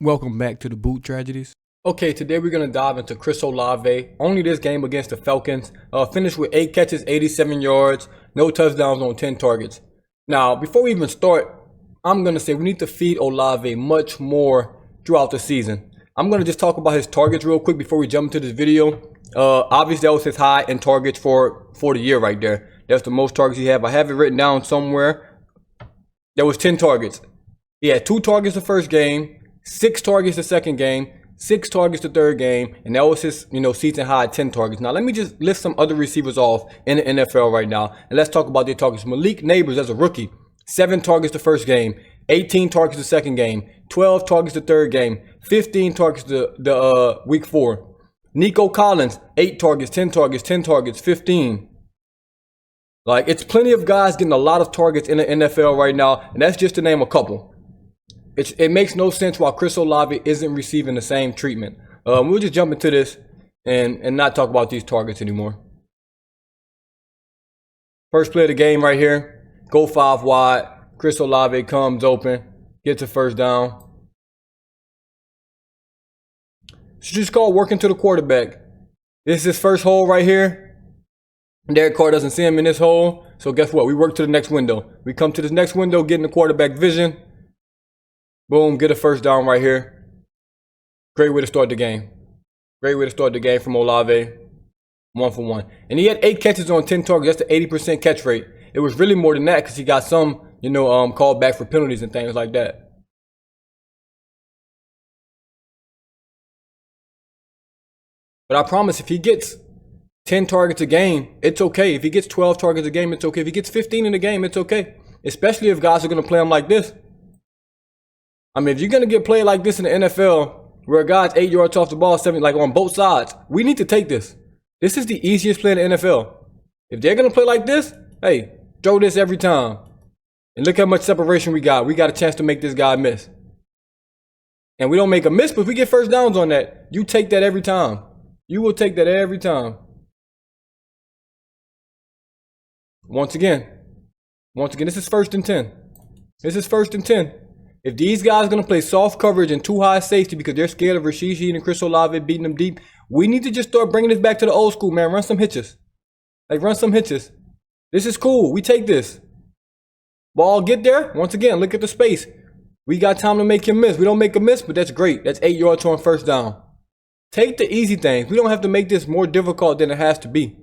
Welcome back to the Boot Tragedies. Okay, today we're going to dive into Chris Olave. Only this game against the Falcons. Finished with 8 catches, 87 yards, no touchdowns on 10 targets. Now, before we even start, I'm going to say we need to feed Olave much more throughout the season. I'm going to just talk about his targets real quick before we jump into this video. Obviously, that was his high in targets for the year right there. That's the most targets he had. I have it written down somewhere. There was 10 targets. He had 2 targets the first game, 6 targets the second game, 6 targets the third game, and that was his, season high 10 targets. Now, let me just list some other receivers off in the NFL right now, and let's talk about their targets. Malik Neighbors as a rookie, 7 targets the first game, 18 targets the second game, 12 targets the third game, 15 targets the week 4. Nico Collins, 8 targets, 10 targets, 10 targets, 15. Like, it's plenty of guys getting a lot of targets in the NFL right now, and that's just to name a couple. It makes no sense why Chris Olave isn't receiving the same treatment. We'll just jump into this and not talk about these targets anymore. First play of the game right here. Go 5 wide. Chris Olave comes open. Gets a first down. It's just called working to the quarterback. This is his first hole right here. Derek Carr doesn't see him in this hole. So guess what? We work to the next window. We come to this next window, getting the quarterback vision. Boom, get a first down right here. Great way to start the game. Great way to start the game from Olave. 1 for 1. And he had 8 catches on 10 targets. That's the 80% catch rate. It was really more than that because he got some, called back for penalties and things like that. But I promise if he gets 10 targets a game, it's okay. If he gets 12 targets a game, it's okay. If he gets 15 in a game, it's okay. Especially if guys are going to play him like this. I mean, if you're going to get played like this in the NFL, where a guy's 8 yards off the ball, 7, like on both sides, we need to take this. This is the easiest play in the NFL. If they're going to play like this, hey, throw this every time. And look how much separation we got. We got a chance to make this guy miss. And we don't make a miss, but if we get first downs on that, you take that every time. You will take that every time. Once again, this is 1st and 10. This is 1st and 10. If these guys are going to play soft coverage and too high safety because they're scared of Rashid Shaheed and Chris Olave beating them deep, we need to just start bringing this back to the old school, man. Run some hitches. Run some hitches. This is cool. We take this. Ball get there. Once again, look at the space. We got time to make him miss. We don't make a miss, but that's great. That's 8 yards on first down. Take the easy things. We don't have to make this more difficult than it has to be.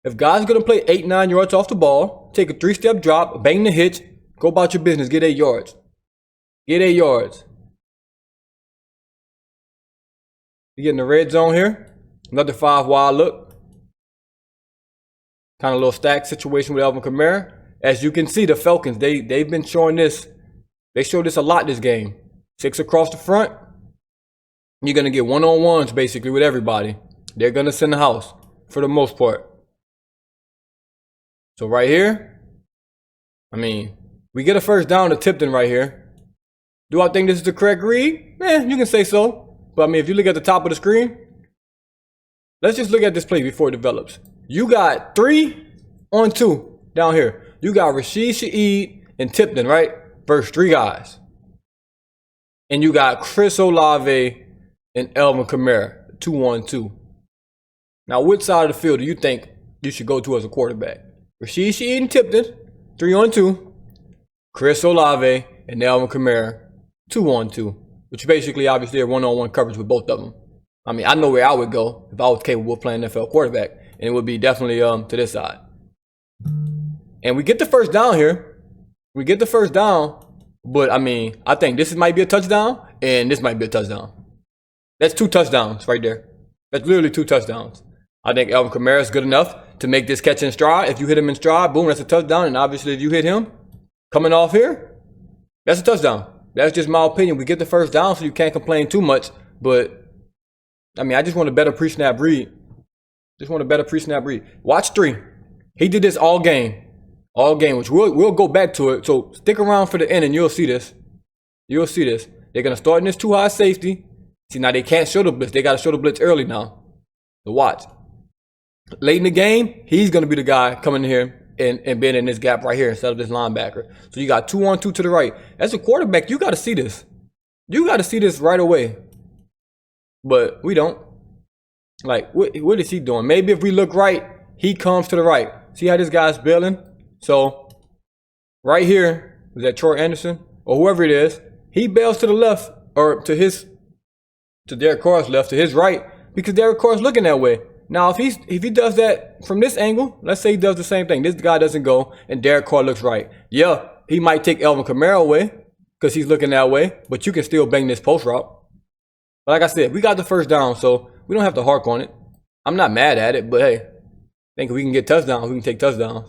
If guys are going to play 8, 9 yards off the ball, take a 3-step drop, bang the hitch, go about your business, get 8 yards. Get 8 yards. You get in the red zone here. Another 5 wide look. Kind of a little stack situation with Alvin Kamara. As you can see, the Falcons, they've been showing this. They showed this a lot this game. 6 across the front. You're going to get one-on-ones basically with everybody. They're going to send the house for the most part. So right here, we get a first down to Tipton right here. Do I think this is the correct read? You can say so. But if you look at the top of the screen, let's just look at this play before it develops. You got 3 on 2 down here. You got Rashid Shaheed and Tipton, right? Versus 3 guys. And you got Chris Olave and Alvin Kamara, 2 on 2. Now, which side of the field do you think you should go to as a quarterback? Rashid Shaheed and Tipton, 3 on 2. Chris Olave and Alvin Kamara, 2 on 2, which basically obviously are 1-on-1 coverage with both of them. I know where I would go if I was capable of playing NFL quarterback, and it would be definitely to this side. And we get the first down here. We get the first down, but I think this might be a touchdown, and this might be a touchdown. That's 2 touchdowns right there. That's literally 2 touchdowns. I think Alvin Kamara is good enough to make this catch in stride. If you hit him in stride, boom, that's a touchdown. And obviously, if you hit him coming off here, that's a touchdown. That's just my opinion. We get the first down, so you can't complain too much. But, I just want a better pre-snap read. Watch 3. He did this all game. All game, which we'll go back to it. So stick around for the end, and you'll see this. They're going to start in this too high safety. See, now they can't show the blitz. They got to show the blitz early now. So watch. Late in the game, he's going to be the guy coming in here and being in this gap right here instead of this linebacker. So you got 2 on 2 to the right. As a quarterback, you got to see this. You got to see this right away. But we don't. Like, what is he doing? Maybe if we look right, he comes to the right. See how this guy's bailing? So, right here, is that Troy Anderson? Or whoever it is, he bails to the left, or to Derek Carr's left, to his right, because Derek Carr's looking that way. Now, if he does that from this angle, let's say he does the same thing. This guy doesn't go, and Derek Carr looks right. Yeah, he might take Alvin Kamara away, because he's looking that way, but you can still bang this post route. But like I said, we got the first down, so we don't have to hark on it. I'm not mad at it, but hey, I think if we can get touchdowns, we can take touchdowns.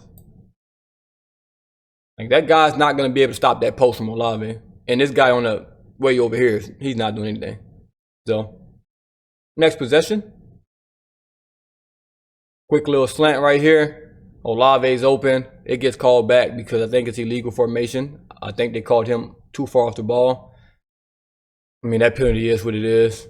Like, that guy's not going to be able to stop that post from Olave. And this guy on the way over here, he's not doing anything. So, next possession. Quick little slant right here. Olave's open. It gets called back because I think it's illegal formation. I think they called him too far off the ball. I mean, that penalty is what it is.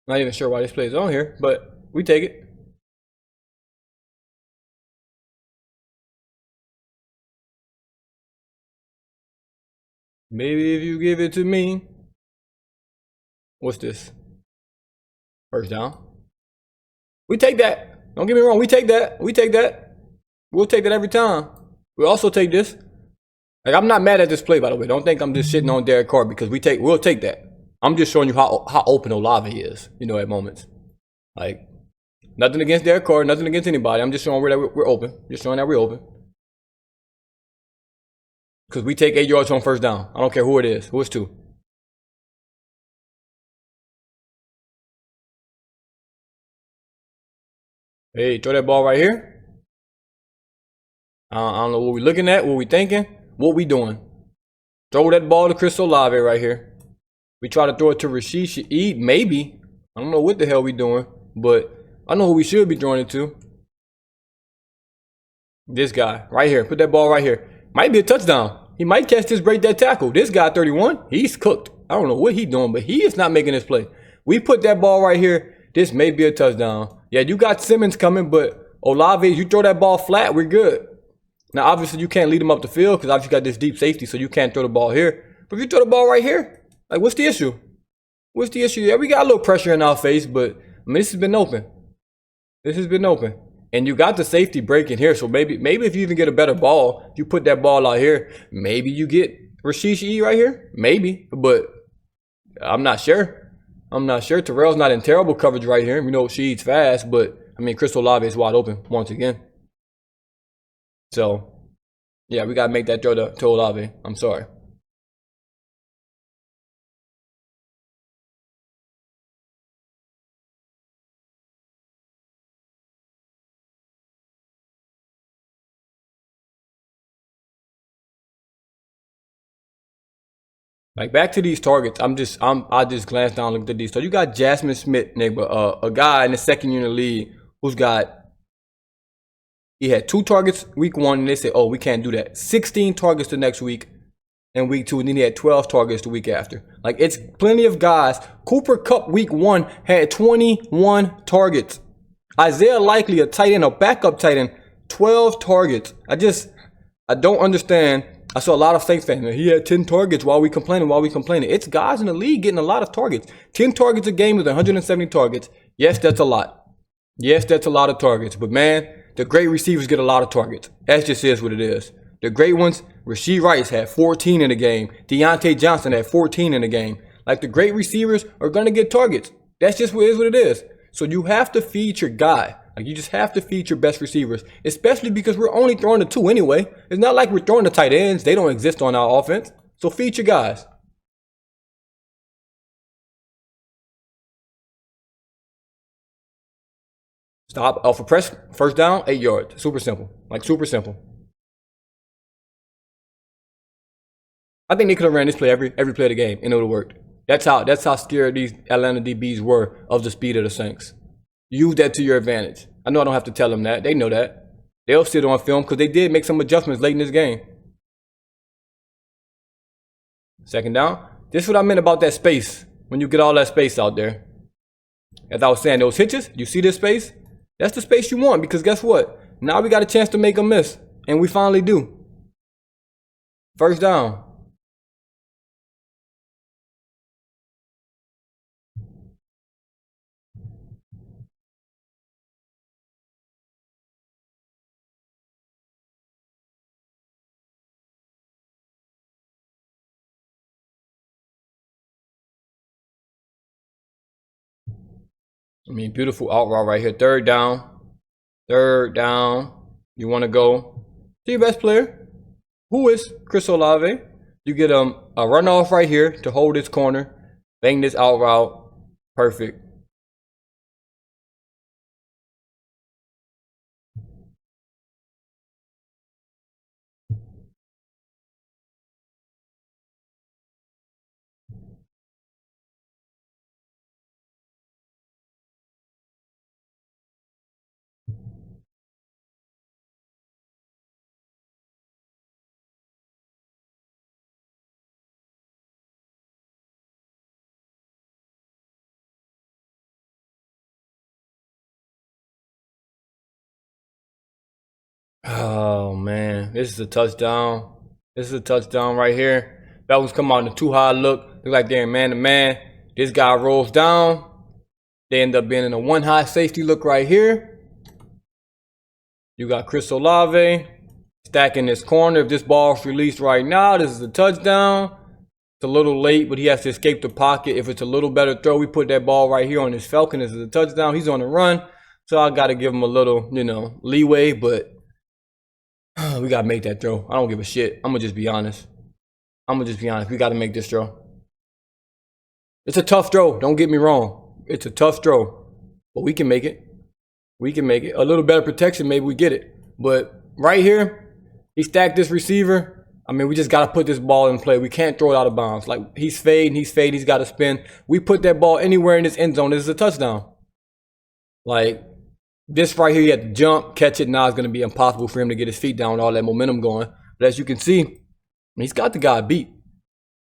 Not even sure why this play is on here, but we take it. Maybe if you give it to me. What's this? First down. We take that. Don't get me wrong. We take that. We take that. We'll take that every time. We'll also take this. Like, I'm not mad at this play, by the way. Don't think I'm just shitting on Derek Carr because we'll take that. I'm just showing you how open Olave is, at moments. Like, nothing against Derek Carr, nothing against anybody. I'm just showing that we're open. Just showing that we're open. Because we take 8 yards on first down. I don't care who it is. Who it's to. Hey, throw that ball right here. I don't know what we're looking at, what we're thinking, what we doing. Throw that ball to Chris Olave right here. We try to throw it to Rashid Shaheed, maybe. I don't know what the hell we doing, but I know who we should be throwing it to. This guy right here. Put that ball right here. Might be a touchdown. He might catch this, break that tackle. This guy, 31, he's cooked. I don't know what he's doing, but he is not making this play. We put that ball right here. This may be a touchdown. Yeah, you got Simmons coming, but Olave, you throw that ball flat, we're good. Now, obviously, you can't lead him up the field because obviously you got this deep safety, so you can't throw the ball here. But if you throw the ball right here, like, what's the issue? What's the issue? Yeah, we got a little pressure in our face, but I mean, this has been open. This has been open. And you got the safety breaking here, so maybe if you even get a better ball, you put that ball out here, maybe you get Rashid Shaheed right here. Maybe, but I'm not sure. I'm not sure. Terrell's not in terrible coverage right here. We know Shaheed's fast, but I mean, Chris Olave is wide open once again. So, yeah, we got to make that throw to Olave. I'm sorry. Like, back to these targets, I just glanced down, looked at these. So you got Jasmine Smith, nigga, a guy in the second unit league he had 2 targets week 1, and they said, oh, we can't do that. 16 targets the next week and week 2, and then he had 12 targets the week after. Like, it's plenty of guys. Cooper Kupp week 1 had 21 targets. Isaiah Likely, a tight end, a backup tight end, 12 targets. I don't understand. I saw a lot of Saints fans. He had 10 targets while we complaining. It's guys in the league getting a lot of targets. 10 targets a game with 170 targets. Yes, that's a lot. Yes, that's a lot of targets. But, man, the great receivers get a lot of targets. That just is what it is. The great ones, Rashee Rice had 14 in the game. Deontay Johnson had 14 in the game. Like, the great receivers are going to get targets. That's just what it is. So you have to feed your guy. Like, you just have to feed your best receivers, especially because we're only throwing the 2 anyway. It's not like we're throwing the tight ends. They don't exist on our offense. So feed your guys. Stop off a press, first down, 8 yards. Super simple. Like, super simple. I think they could have ran this play every play of the game and it would have worked. That's how scared these Atlanta DBs were of the speed of the Saints. Use that to your advantage. I know I don't have to tell them that. They know that. They'll sit on film because they did make some adjustments late in this game. Second down. This is what I meant about that space. When you get all that space out there. As I was saying, those hitches, you see this space? That's the space you want, because guess what? Now we got a chance to make a miss. And we finally do. First down. I mean, beautiful out route right here. Third down. Third down. You want to go to your best player, who is Chris Olave. You get a runoff right here to hold this corner. Bang this out route. Perfect. Oh man, this is a touchdown. This is a touchdown right here. Falcons come out in a too high look. Look like they're in man to man. This guy rolls down. They end up being in a one high safety look right here. You got Chris Olave stacking this corner. If this ball's released right now, this is a touchdown. It's a little late, but he has to escape the pocket. If it's a little better throw, we put that ball right here on this Falcon. This is a touchdown. He's on the run. So I got to give him a little, leeway, but we got to make that throw. I don't give a shit. I'm going to just be honest. We got to make this throw. It's a tough throw. Don't get me wrong. It's a tough throw, but we can make it. We can make it. A little better protection, maybe we get it. But right here, he stacked this receiver. I mean, we just got to put this ball in play. We can't throw it out of bounds. Like, he's fading. He's got to spin. We put that ball anywhere in this end zone. This is a touchdown. Like, this right here, he had to jump, catch it. Now it's going to be impossible for him to get his feet down with all that momentum going. But as you can see, he's got the guy beat.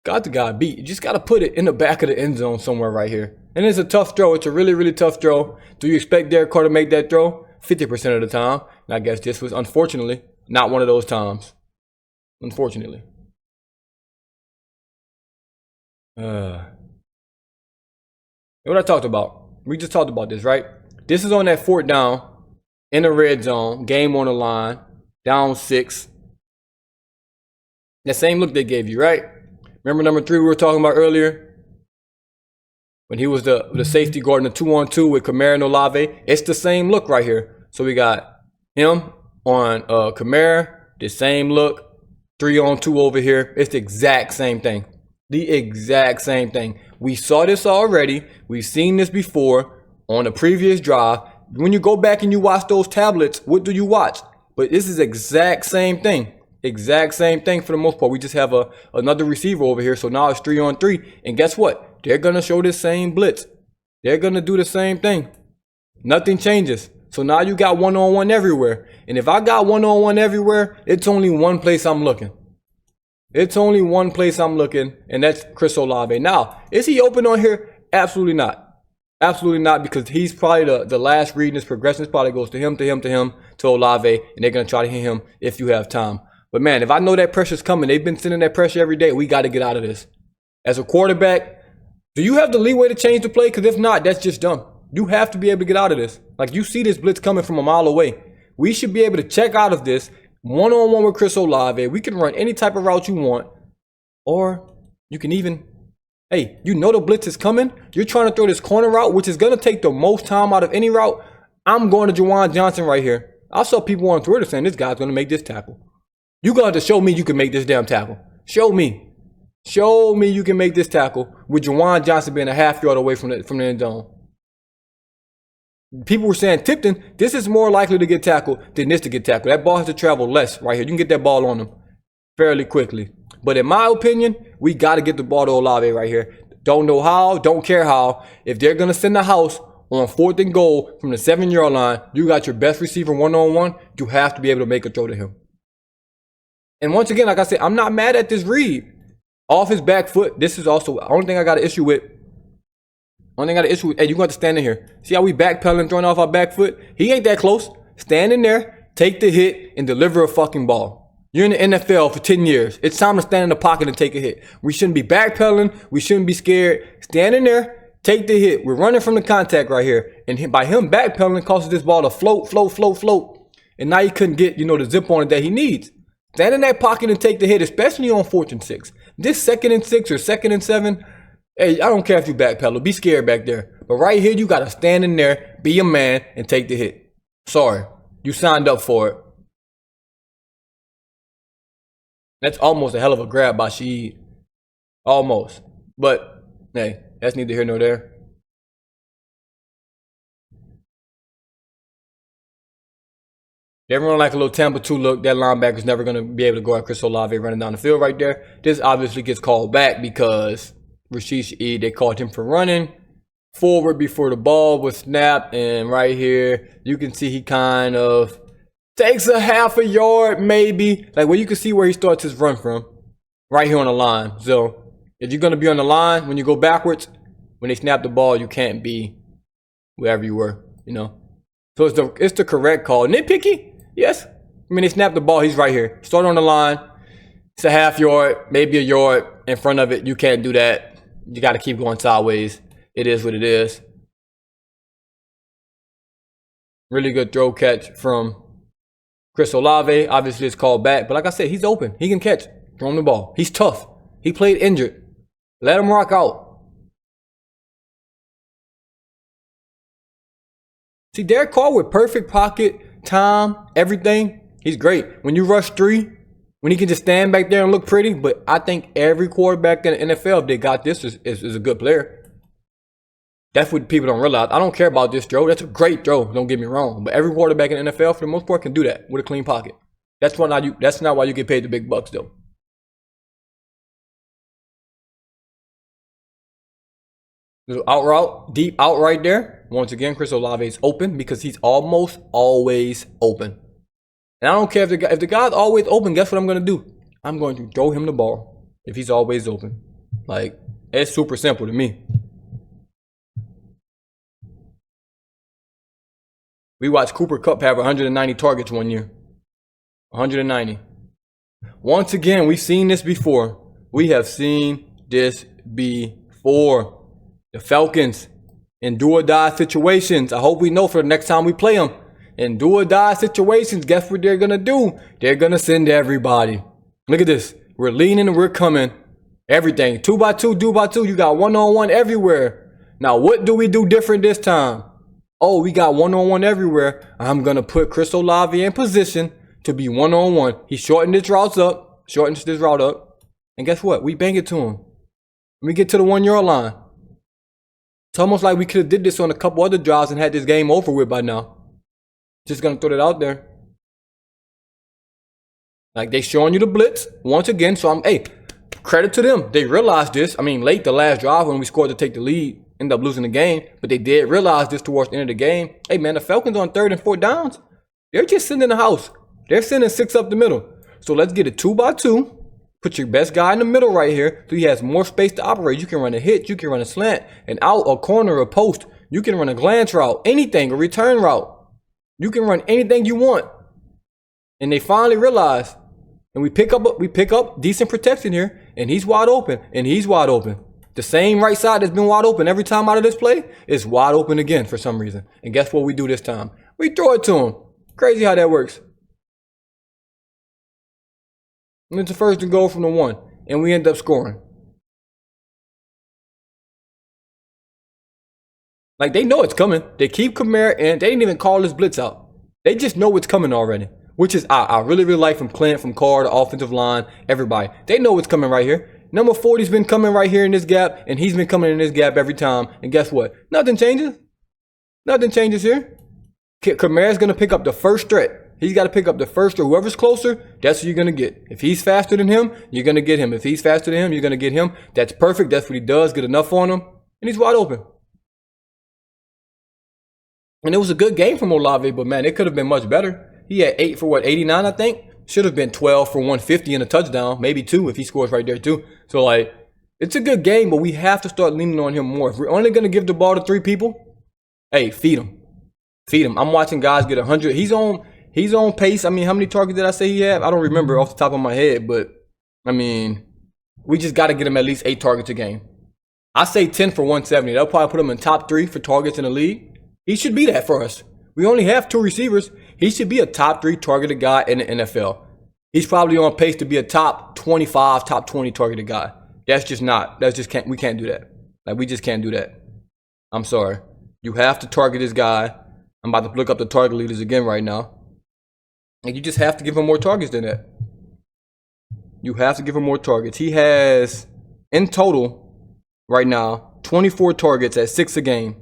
You just got to put it in the back of the end zone somewhere right here. And it's a tough throw. It's a really, really tough throw. Do you expect Derek Carr to make that throw? 50% of the time. And I guess this was, unfortunately, not one of those times. Unfortunately. What I talked about. We just talked about this, right? This is on that fourth down, in the red zone, game on the line, down 6. That same look they gave you, right? Remember number 3 we were talking about earlier? When he was the safety guard in the 2-on-2 with Kamara and Olave. It's the same look right here. So we got him on Kamara, the same look. 3-on-2 over here. It's the exact same thing. The exact same thing. We saw this already. We've seen this before on the previous drive. When you go back and you watch those tablets, what do you watch? But this is exact same thing. Exact same thing for the most part. We just have another receiver over here. So now it's 3-on-3. And guess what? They're going to show this same blitz. They're going to do the same thing. Nothing changes. So now you got one-on-one everywhere. And if I got one-on-one everywhere, it's only one place I'm looking. It's only one place I'm looking, and that's Chris Olave. Now, is he open on here? Absolutely not. Absolutely not, because he's probably the last read in this progression. This probably goes to him, to Olave, and they're going to try to hit him if you have time. But man, if I know that pressure's coming, they've been sending that pressure every day, we got to get out of this. As a quarterback, do you have the leeway to change the play? Because if not, that's just dumb. You have to be able to get out of this. Like, you see this blitz coming from a mile away. We should be able to check out of this one-on-one with Chris Olave. We can run any type of route you want. Or you can even, hey, you know the blitz is coming. You're trying to throw this corner route, which is going to take the most time out of any route. I'm going to Juwan Johnson right here. I saw people on Twitter saying this guy's going to make this tackle. You're going to have to show me you can make this damn tackle. Show me. Show me you can make this tackle with Juwan Johnson being a half yard away from the end zone. People were saying, Tipton, this is more likely to get tackled than this to get tackled. That ball has to travel less right here. You can get that ball on him fairly quickly. But in my opinion, we got to get the ball to Olave right here. Don't know how, don't care how. If they're going to send the house on 4th and goal from the 7-yard line, you got your best receiver one-on-one, you have to be able to make a throw to him. And once again, like I said, I'm not mad at this read. Off his back foot. This is also the only thing I got an issue with. Hey, you got to stand in here. See how we backpedaling, throwing off our back foot? He ain't that close. Stand in there, take the hit, and deliver a fucking ball. You're in the NFL for 10 years. It's time to stand in the pocket and take a hit. We shouldn't be backpedaling. We shouldn't be scared. Stand in there, take the hit. We're running from the contact right here. And by him backpedaling causes this ball to float. And now he couldn't get, the zip on it that he needs. Stand in that pocket and take the hit, especially on 4th and 6. This 2nd and 6 or 2nd and 7, hey, I don't care if you backpedal. Be scared back there. But right here, you got to stand in there, be a man, and take the hit. Sorry. You signed up for it. That's almost a hell of a grab by Sheed. Almost. But, hey, that's neither here nor there. Everyone like a little Tampa 2 look. That linebacker's never going to be able to go at Chris Olave running down the field right there. This obviously gets called back because Rashid Shaheed, they called him for running forward before the ball was snapped. And right here, you can see he kind of takes a half a yard maybe. Like where you can see where he starts his run from. Right here on the line. So if you're going to be on the line, when you go backwards, when they snap the ball, you can't be wherever you were, So it's the correct call. Nitpicky? Yes. I mean, they snap the ball. He's right here. Start on the line. It's a half yard, maybe a yard in front of it. You can't do that. You got to keep going sideways. It is what it is. Really good throw catch from Chris Olave. Obviously, it's called back. But like I said, he's open. He can catch. Throw him the ball. He's tough. He played injured. Let him rock out. See, Derek Carr with perfect pocket, time, everything. He's great. When you rush 3, when he can just stand back there and look pretty. But I think every quarterback in the NFL, if they got this, is a good player. That's what people don't realize. I don't care about this throw. That's a great throw. Don't get me wrong. But every quarterback in the NFL, for the most part, can do that with a clean pocket. That's not why you get paid the big bucks, though. Little out route, deep out right there. Once again, Chris Olave is open because he's almost always open. And I don't care if the guy's always open, guess what I'm going to do? I'm going to throw him the ball if he's always open. Like, it's super simple to me. We watched Cooper Kupp have 190 targets one year. 190. Once again, we've seen this before. We have seen this before. The Falcons in do-or-die situations. I hope we know for the next time we play them. In do-or-die situations, guess what they're going to do? They're going to send everybody. Look at this. We're leaning and we're coming. Everything. 2x2, do-by-2. You got one-on-one everywhere. Now, what do we do different this time? Oh, we got one-on-one everywhere. I'm going to put Chris Olave in position to be one-on-one. He shortened this route up. And guess what? We bang it to him. We get to the 1-yard line. It's almost like we could have did this on a couple other drives and had this game over with by now. Just going to throw that out there. Like, they showing you the blitz once again. So, hey, credit to them. They realized this. I mean, late the last drive when we scored to take the lead, ended up losing the game. But they did realize this towards the end of the game. Hey, man, the Falcons on 3rd and 4th downs, they're just sitting in the house. They're sending 6 up the middle. So, let's get a 2x2. Put your best guy in the middle right here so he has more space to operate. You can run a hitch, you can run a slant, an out, a corner, a post. You can run a glance route, anything, a return route. You can run anything you want. And they finally realize, and we pick up decent protection here, and he's wide open, and he's wide open. The same right side that's been wide open every time out of this play is wide open again for some reason. And guess what we do this time? We throw it to him. Crazy how that works. And it's the 1st and goal from the 1. And we end up scoring. Like, they know it's coming. They keep Kamara in. They didn't even call this blitz out. They just know it's coming already. Which is, I really, really like from Clint, from Carr, the offensive line, everybody. They know it's coming right here. Number 40's been coming right here in this gap. And he's been coming in this gap every time. And guess what? Nothing changes. Nothing changes here. Kamara's going to pick up the first threat. He's got to pick up the first, or whoever's closer, that's who you're going to get. If he's faster than him, you're going to get him. If he's faster than him, you're going to get him. That's perfect. That's what he does. Get enough on him. And he's wide open. And it was a good game from Olave, but man, it could have been much better. He had 8 for 89, I think. Should have been 12 for 150 and a touchdown. Maybe 2 if he scores right there too. So So, like, it's a good game, but we have to start leaning on him more. If we're only going to give the ball to 3 people, hey, feed him. Feed him. I'm watching guys get 100. He's on pace. I mean, how many targets did I say he had? I don't remember off the top of my head, but, I mean, we just got to get him at least 8 targets a game. I say 10 for 170. That'll probably put him in top 3 for targets in the league. He should be that for us. We only have 2 receivers. He should be a top 3 targeted guy in the NFL. He's probably on pace to be a top 25, top 20 targeted guy. That's just not. We can't do that. Like, we just can't do that. I'm sorry. You have to target this guy. I'm about to look up the target leaders again right now. And you just have to give him more targets than that. You have to give him more targets. He has, in total, right now, 24 targets at 6 a game.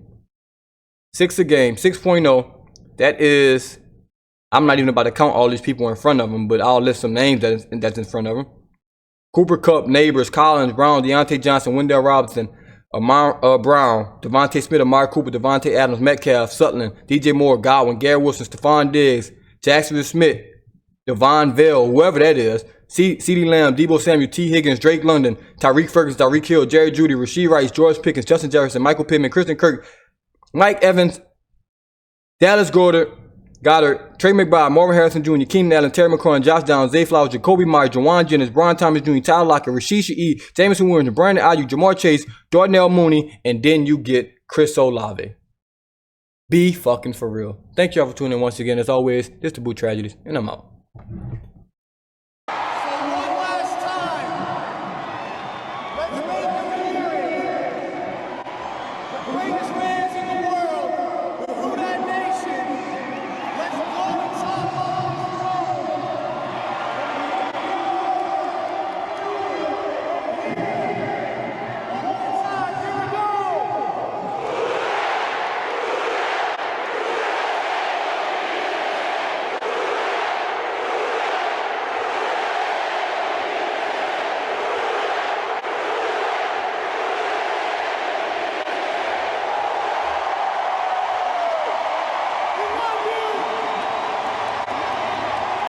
6 a game, 6.0. That is, I'm not even about to count all these people in front of him, but I'll list some names that's in front of him. Cooper Kupp, Neighbors, Collins, Brown, Deontay Johnson, Wendell Robinson, Brown, Devontae Smith, Amari Cooper, Devontae Adams, Metcalf, Sutton, DJ Moore, Godwin, Gary Wilson, Stephon Diggs, Jacksonville Smith, Devon Vale, whoever that is, CeeDee Lamb, Deebo Samuel, T. Higgins, Drake London, Tyreek Ferguson, Tyreek Hill, Jerry Jeudy, Rashee Rice, George Pickens, Justin Jefferson, Michael Pittman, Christian Kirk, Mike Evans, Dallas Goedert, Trey McBride, Marvin Harrison Jr., Keenan Allen, Terry McLaurin, Josh Downs, Zay Flowers, Jacoby Myers, Jawan Jennings, Brian Thomas Jr., Tyler Lockett, Rashid Shaheed, Jameson Williams, Brandon Ayuk, Jamar Chase, Darnell Mooney, and then you get Chris Olave. Be fucking for real. Thank y'all for tuning in once again. As always, this is the Boot Tragedies, and I'm out.